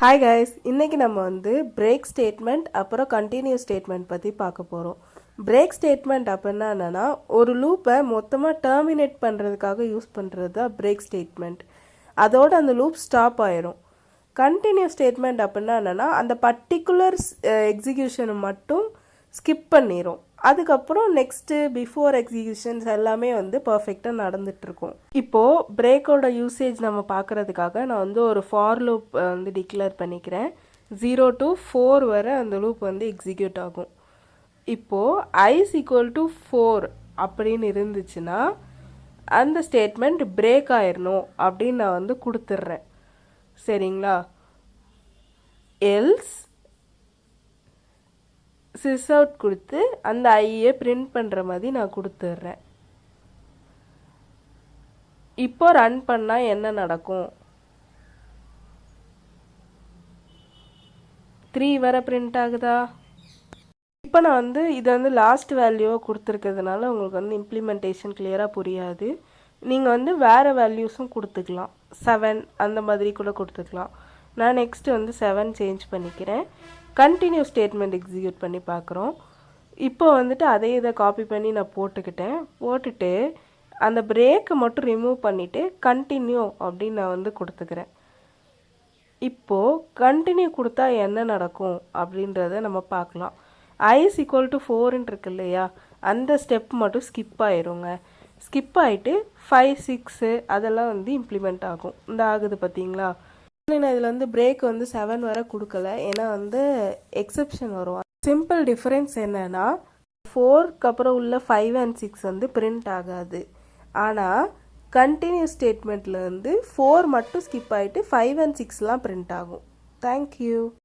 Hi guys, இன்றைக்கி நம்ம வந்து பிரேக் ஸ்டேட்மெண்ட் அப்புறம் கண்டினியூஸ் ஸ்டேட்மெண்ட் பற்றி பார்க்க போகிறோம். பிரேக் ஸ்டேட்மெண்ட் அப்படின்னா என்னென்னா, ஒரு லூப்பை மொத்தமாக டெர்மினேட் பண்ணுறதுக்காக யூஸ் பண்ணுறது தான் பிரேக் ஸ்டேட்மெண்ட். அதோடு அந்த லூப் ஸ்டாப் ஆயிரும். கண்டினியூஸ் ஸ்டேட்மெண்ட் அப்படின்னா என்னென்னா, அந்த பர்டிகுலர் எக்ஸிக்யூஷனை மட்டும் ஸ்கிப் பண்ணிடும். அதுக்கப்புறம் நெக்ஸ்ட்டு பிஃபோர் எக்ஸிக்யூஷன்ஸ் எல்லாமே வந்து பர்ஃபெக்டாக நடந்துகிட்ருக்கும். இப்போது பிரேக்கோட யூசேஜ் நம்ம பார்க்குறதுக்காக நான் வந்து ஒரு ஃபார் லூப் வந்து டிக்ளேர் பண்ணிக்கிறேன். 0 to 4 வரை அந்த லூப் வந்து எக்ஸிக்யூட் ஆகும். இப்போது ஐஸ் ஈக்குவல் டு 4 அப்படின்னு இருந்துச்சுன்னா அந்த ஸ்டேட்மெண்ட் பிரேக் ஆயிடணும் அப்படின்னு நான் வந்து கொடுத்துட்றேன். சரிங்களா? எல்ஸ் சிஸ் அவுட் கொடுத்து அந்த ஐயை பிரிண்ட் பண்ணுற மாதிரி நான் கொடுத்துட்றேன். இப்போ ரன் பண்ணால் என்ன நடக்கும்? 3 வரை பிரிண்ட் ஆகுதா? இப்போ நான் வந்து இதை வந்து லாஸ்ட் வேல்யூவை கொடுத்துருக்கிறதுனால உங்களுக்கு வந்து இம்ப்ளிமெண்டேஷன் கிளியராக புரியாது. நீங்கள் வந்து வேறு வேல்யூஸும் கொடுத்துக்கலாம். 7 அந்த மாதிரி கூட கொடுத்துக்கலாம். நான் நெக்ஸ்ட்டு வந்து 7 சேஞ்ச் பண்ணிக்கிறேன். கண்டினியூ ஸ்டேட்மெண்ட் எக்ஸிக்யூட் பண்ணி பார்க்குறோம். இப்போ வந்துட்டு அதே இதை காப்பி பண்ணி நான் போட்டுட்டு அந்த பிரேக்கை மட்டும் ரிமூவ் பண்ணிவிட்டு கண்டினியூ அப்படின்னு நான் வந்து கொடுத்துக்கிறேன். இப்போது கண்டினியூ கொடுத்தா என்ன நடக்கும் அப்படின்றத நம்ம பார்க்கலாம். ஐஸ் ஈக்குவல் டு 4 இருக்கு இல்லையா, அந்த ஸ்டெப் மட்டும் ஸ்கிப் ஆயிருங்க. ஸ்கிப் ஆகிட்டு 5, 6 அதெல்லாம் வந்து இம்ப்ளிமெண்ட் ஆகும். இந்த ஆகுது பார்த்தீங்களா? நான் இதில் வந்து பிரேக் வந்து 7 வரை கொடுக்கல, ஏன்னா வந்து எக்ஸப்ஷன் வரும். சிம்பிள் டிஃப்ரென்ஸ் என்னன்னா, 4க்கு அப்புறம் உள்ள 5 and 6 வந்து பிரிண்ட் ஆகாது. ஆனால் கண்டினியூஸ் ஸ்டேட்மெண்ட்டில் வந்து 4 மட்டும் ஸ்கிப் ஆகிட்டு 5 and 6லாம் பிரிண்ட் ஆகும். தேங்க்யூ.